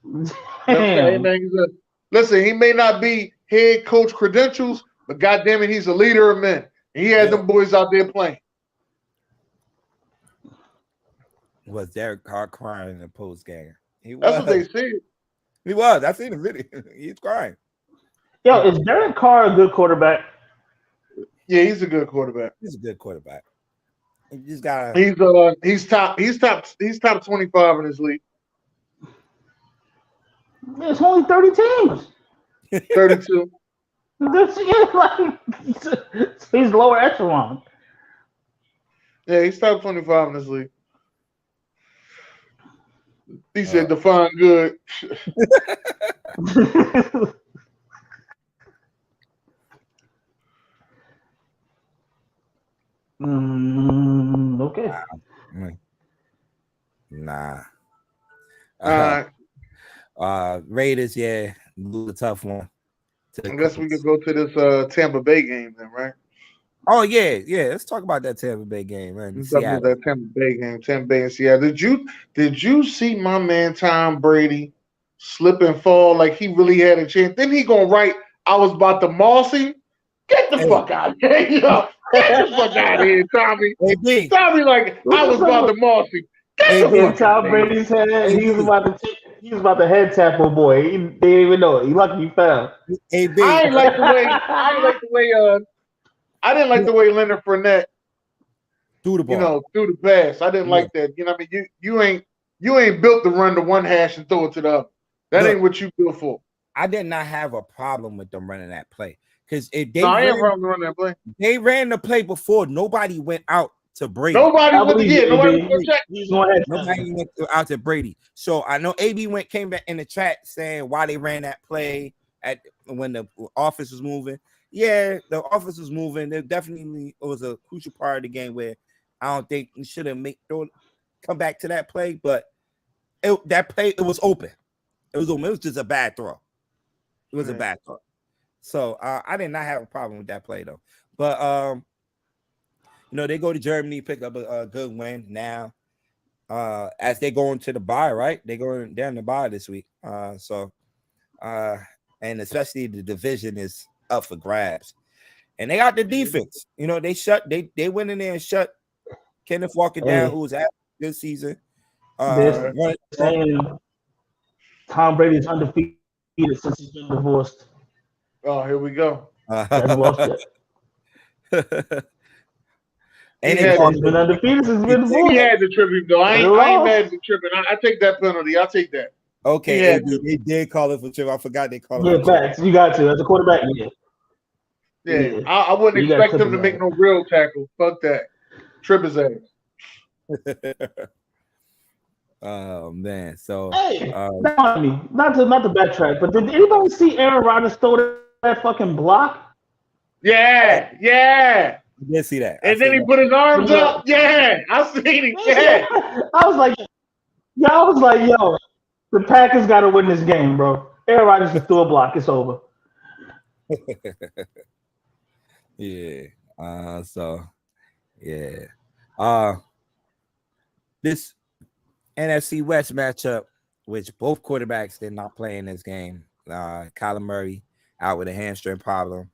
Listen, he may not be head coach credentials, but goddamn it, he's a leader of men. And he had them boys out there playing. Was Derek Carr crying in the post game? That's what they said. He was. I seen the video. He's crying. Yo, is Derek Carr a good quarterback? Yeah, he's a good quarterback. He's a good quarterback. He just got. He's top 25 in his league. It's only 30 teams. 32. He's lower echelon. Yeah, he's top 25 in his league. He said define good. Okay. Nah. Raiders, yeah, a tough one. I guess we could go to this Tampa Bay game then, right? Oh yeah. Let's talk about that Tampa Bay game, man. Let's talk about that Tampa Bay game, Tampa Bay and Seattle. Did you see my man Tom Brady slip and fall like he really had a chance. Then he gonna write, I was about to moss him. Get the fuck out of here, yo. Get the fuck out of here, Tommy. AB. Tommy, like, I was about to moss him. Get the fuck Tom Brady's head. He was about to head tap a boy. They didn't even know it. He lucky he fell. AB. I didn't like the way Leonard Fournette threw the ball. Through the pass. I didn't like that. You know what I mean? You ain't built to run to one hash and throw it to the other. That ain't what you built for. I did not have a problem with them running that play. Because I ain't running that play. They ran the play before. Nobody went out to Brady. Nobody went out to Brady. So I know AB came back in the chat saying why they ran that play when the offense was moving. Yeah, the offense was moving. There definitely was a crucial part of the game where I don't think we should have come back to that play, but that play it was open. It was open. It was just a bad throw. It was a bad throw. So I did not have a problem with that play though. But they go to Germany, pick up a good win now. As they go into the bye, right? They go down the bye this week. And especially the division is up for grabs. And they got the defense. They went in there and shut Kenneth Walker down, who was having a good season. Tom Brady's undefeated since he's been divorced. Oh, here we go. And he's been undefeated since he's been divorced. He had the tribute, though. I ain't mad at the tripping. I take that penalty. I'll take that. Okay, they did call it for trip. I forgot they called it. Yeah, facts. You got to. As a quarterback, yeah. I wouldn't expect him to make no real tackle. Fuck that. Trip his ass. Oh man. So not to backtrack, but did anybody see Aaron Rodgers throw that fucking block? Yeah. I did see that. And then he put his arms up. Yeah, I seen it. Yeah. I was like, yo, the Packers got to win this game, bro. Aaron Rodgers just threw a block. It's over. Yeah. This NFC West matchup, which both quarterbacks did not play in this game. Kyler Murray out with a hamstring problem,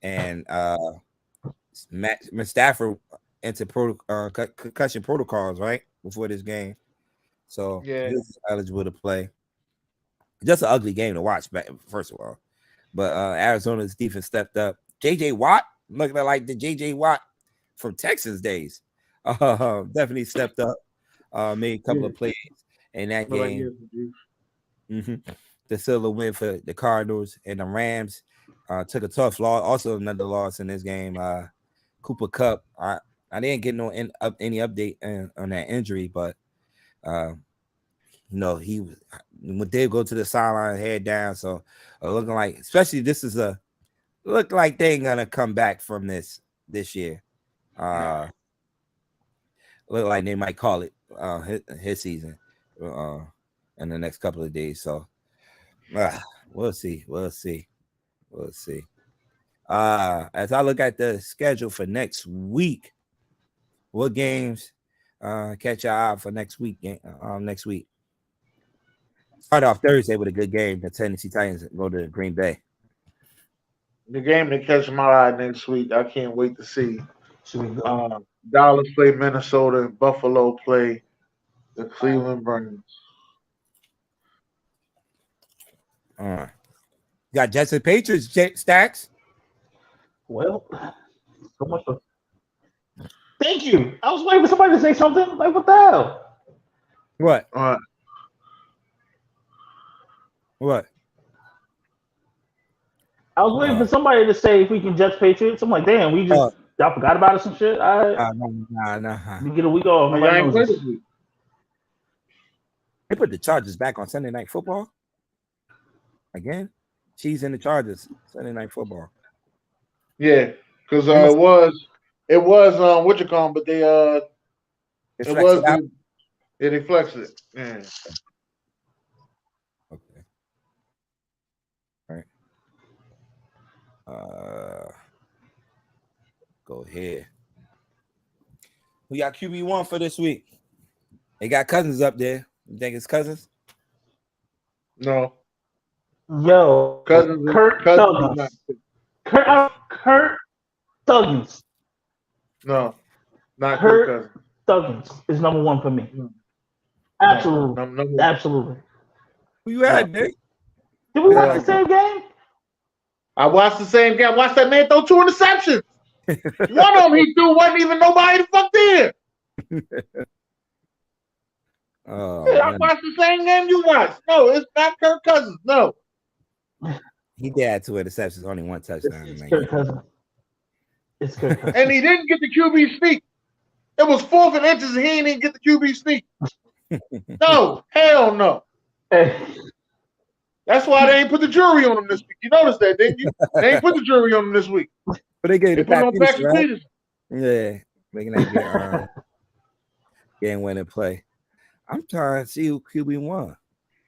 and Stafford into concussion protocols right before this game, so he's eligible to play. Just an ugly game to watch, first of all. But Arizona's defense stepped up. J.J. Watt looking like the J.J. Watt from Texas days. Definitely stepped up. Made a couple of plays in that game. The silver win for the Cardinals, and the Rams took a tough loss. Also another loss in this game. Cooper Kupp. I didn't get any update on that injury, but he did go to the sideline head down. So looking like, especially look like they ain't gonna come back from this year. Look like they might call it his season in the next couple of days. So we'll see. As I look at the schedule for next week, what games catch your eye for next week? Next week, start off Thursday with a good game. The Tennessee Titans go to Green Bay. The game that catches my eye next week, I can't wait to see. Dallas play Minnesota, and Buffalo play the Cleveland Browns. You got Jets and Patriots, Stacks. Well, so much. Thank you. I was waiting for somebody to say something. Like, what the hell? What? What? I was waiting for somebody to say if we can Jets Patriots. I'm like, damn, y'all forgot about it, some shit. No. We get a week off. They put the Chargers back on Sunday Night Football again. Chiefs and the Chargers Sunday Night Football. Yeah, because it was what you call them, but they they flexed it. Yeah. Okay. All right. Go ahead. We got QB1 for this week. They got Cousins up there. You think it's Cousins? No. Yo, Cousins. Kurt Cousins is Thuggins. Kurt Thuggins. No, not Kirk Kurt Cousins. Thuggins is number one for me. No. Absolutely. No. Absolutely. Who you had, Nick? Did we watch the same game? I watched the same game. I watched that man throw 2 interceptions. One of them he threw wasn't even nobody the fuck there. I watched the same game you watched. No, it's not Kirk Cousins. No. He did have 2 interceptions, only 1 touchdown. It's Kirk Cousins. It's Kirk Cousins. And he didn't get the QB sneak. It was 4th and inches and he didn't get the QB sneak. No, hell no. Hey. That's why they ain't put the jury on him this week. You noticed that, didn't you? They ain't put the jury on him this week. But they gave They it put on Patrick right? Peterson. Yeah, making that game winning play. I'm trying to see who QB1.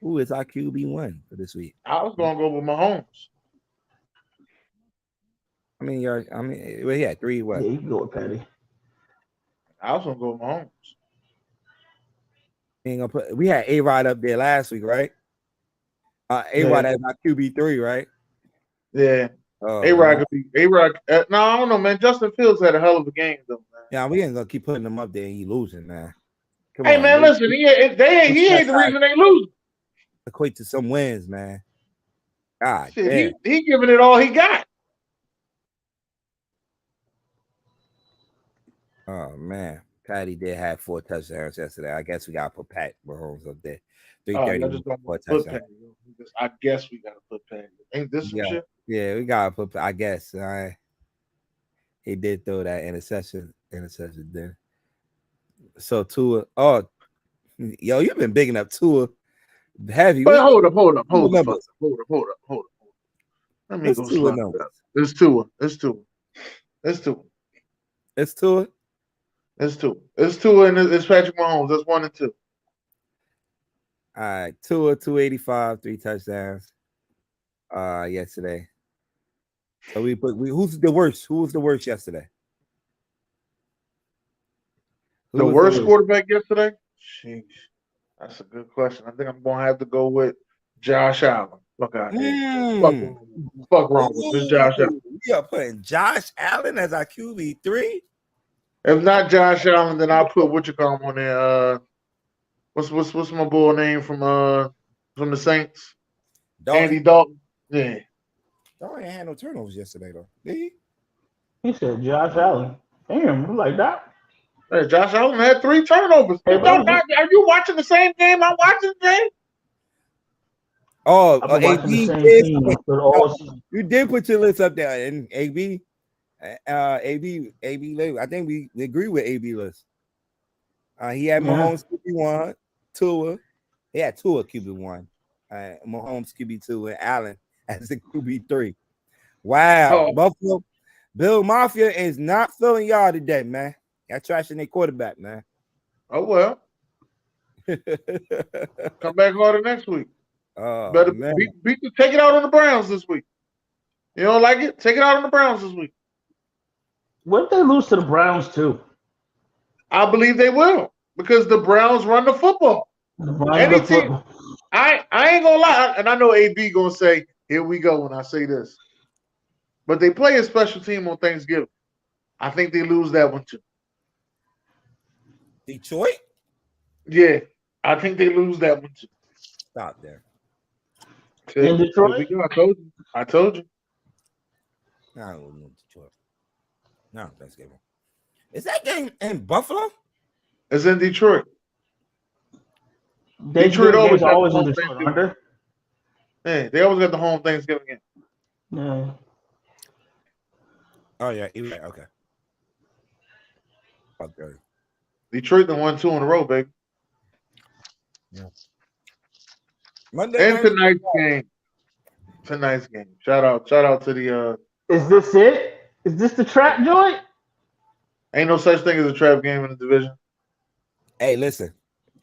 Who is our QB1 for this week? I was gonna go with Mahomes. Well, he had 3. What? Yeah, you can go with Patty. I was gonna go with Mahomes. We had A-Rod up there last week, right? A-Rod as our QB3, right? Yeah. A-Rod could be A-Rod. No, I don't know, man. Justin Fields had a hell of a game, though, man. Yeah, we ain't gonna keep putting him up there and he losing, man. Come Hey, on, man, listen, he ain't the reason they lose. Equate to some wins, man. God, shit, he giving it all he got. Oh man, Patty did have 4 touchdowns yesterday. I guess we gotta put Pat Mahomes up there. 330. I guess we gotta put Patty. Ain't this some shit? Yeah, we gotta put. I guess. He did throw that interception there. So Tua. Oh, yo, you've been bigging up Tua. Have you? But hold up. Let me go slap it up. It's Tua. It's Tua and it's Patrick Mahomes. That's 1 and 2. All right, Tua 285, 3 touchdowns. Yesterday. So who's the worst? Who was the worst yesterday? The worst quarterback yesterday? Sheesh. That's a good question. I think I'm gonna have to go with Josh Allen. Fuck out here. Fuck wrong with this Josh Allen. We are putting Josh Allen as our QB3. If not Josh Allen, then I'll put what you call him on there. What's my boy name from the Saints? Andy Dalton. Yeah. Dalton ain't had no turnovers yesterday though. Did he? He said Josh Allen. Damn, we like that. Hey, Josh Allen had 3 turnovers. Are you watching the same game I'm watching today? Oh, AB you did put your list up there, and AB. I think we agree with AB list. He had Mahomes QB1, Tua. He had Tua QB1, Mahomes QB2, and Allen as the QB3. Wow, Buffalo Bill Mafia is not feeling y'all today, man. Y'all trashing their quarterback, man. Oh well. Come back harder next week. Better take it out on the Browns this week. You don't like it? Take it out on the Browns this week. What if they lose to the Browns too? I believe they will because the Browns run the football. Any team. I ain't gonna lie, and I know AB gonna say, "Here we go." When I say this, but they play a special team on Thanksgiving. I think they lose that one too. Detroit? Yeah, I think they lose that one too. Stop there. In Detroit? I told you. No, I wouldn't know Detroit. No, Thanksgiving. Is that game in Buffalo? It's in Detroit. Detroit always in Detroit, aren't they? Yeah, they always got the home Thanksgiving game. Yeah. Oh yeah, okay. Okay. Detroit done won 2 in a row, baby. Yeah. Monday and tonight's game. Shout out to the. Is this it? Is this the trap joint? Ain't no such thing as a trap game in the division. Hey, listen.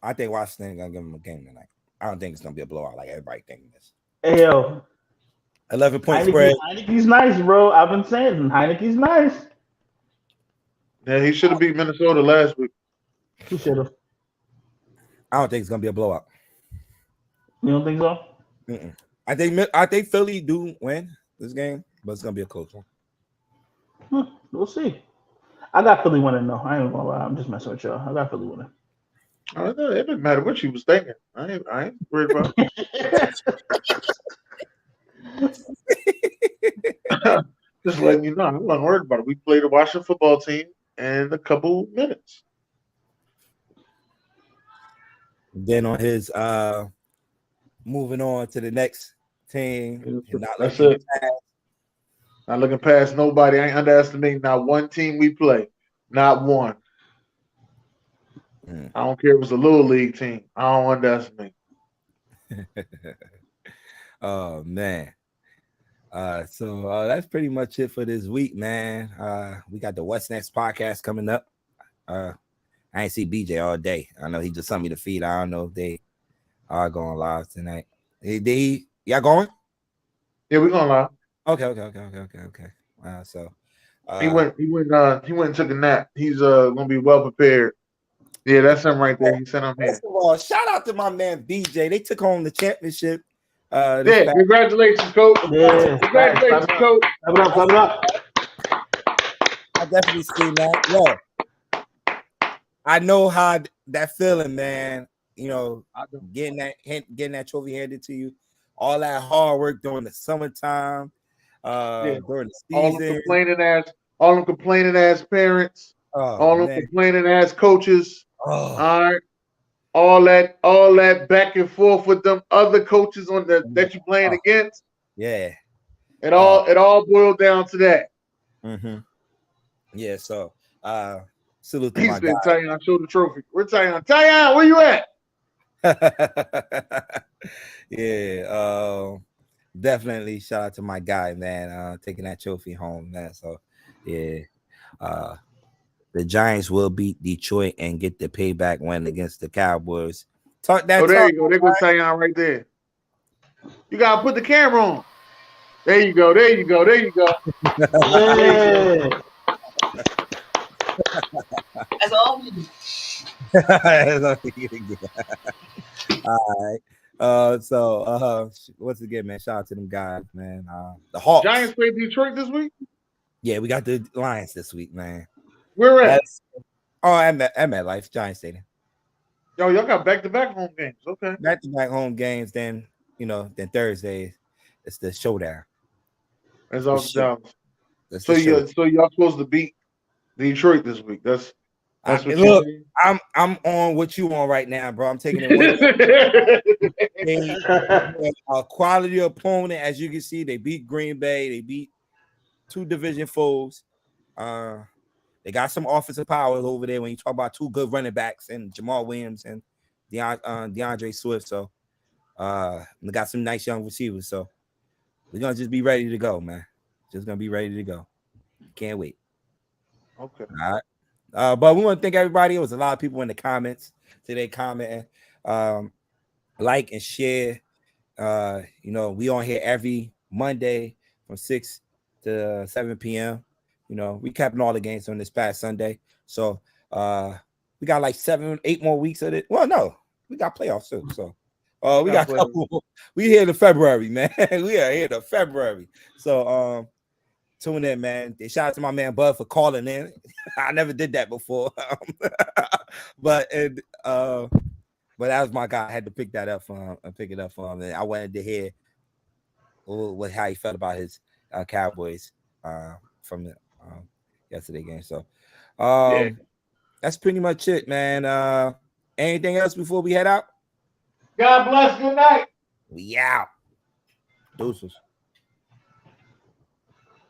I think Washington gonna give them a game tonight. I don't think it's gonna be a blowout like everybody thinking this. Hey, yo. 11-point spread. Heineke's nice, bro. I've been saying Heineke's nice. Yeah, he should have beat Minnesota last week. He should have. I don't think it's gonna be a blowout. You don't think so? I think Philly do win this game, but it's gonna be a close one. We'll see. I got Philly winning though. I ain't gonna lie. I'm just messing with y'all. I got Philly winning. It didn't matter what she was thinking. I ain't worried about it. Just letting you know, I'm not worried about it. We played a Washington football team in a couple minutes. Then on his moving on to the next team. That's it. Not looking past nobody. I ain't underestimating not one team we play. Not one. I don't care if it's a little league team. I don't underestimate. Oh man. So that's pretty much it for this week, man. We got the What's Next podcast coming up. I ain't see BJ all day. I know he just sent me the feed. I don't know if they are going live tonight. Y'all going? Yeah, we're going live. Okay. So he went and took a nap. He's gonna be well prepared. Yeah, that's him right there. He sent him here. First of all, shout out to my man BJ. They took home the championship. Congratulations, coach. Yeah, congratulations, coach. Clap it up. I definitely seen that. Yo, I know how that feeling, man. You know, getting that trophy handed to you, all that hard work during the summertime, during the season. All them complaining ass parents, all them complaining ass coaches. All right. All that back and forth with them other coaches that you playing against. Yeah. It all boiled down to that. Mm-hmm. Yeah, so salute to he my said, guy. Tyon, show the trophy. We're Tyon. Tyon, where you at? Yeah, definitely shout out to my guy, man. Taking that trophy home, man. So yeah. The Giants will beat Detroit and get the payback win against the Cowboys. There you go. There goes Tyon right there. You gotta put the camera on. There you go. Yeah. That's all we do. All right. So once again, man, shout out to them guys, man. The Hawks. Giants play Detroit this week? Yeah, we got the Lions this week, man. Where at? I'm at MetLife, Giants Stadium. Yo, y'all got back-to-back home games. Okay. Back-to-back home games, then Thursday, it's the showdown. That's all down. So y'all supposed to beat Detroit this week. That's what look. I'm on what you on right now, bro. I'm taking it. A quality opponent, as you can see, they beat Green Bay. They beat two division foes. They got some offensive powers over there when you talk about two good running backs and Jamal Williams and DeAndre Swift. So they got some nice young receivers. So we're gonna just be ready to go, man. Just gonna be ready to go. Can't wait. Okay. All right. But we want to thank everybody. There was a lot of people in the comments today commenting. Like and share. We on here every Monday from 6 to 7 p.m. Recapping all the games on this past Sunday. So we got like 7-8 more weeks of it. Well, no, we got playoffs too. So we got a couple. We here to February, man. We are here to February. So tune in, man. Shout out to my man Bud for calling in. I never did that before. But that was my guy. I had to pick that up for him and pick it up for him. And I wanted to hear how he felt about his Cowboys from the yesterday game. So that's pretty much it, man. Anything else before we head out? God bless. Good night. We out. Deuces.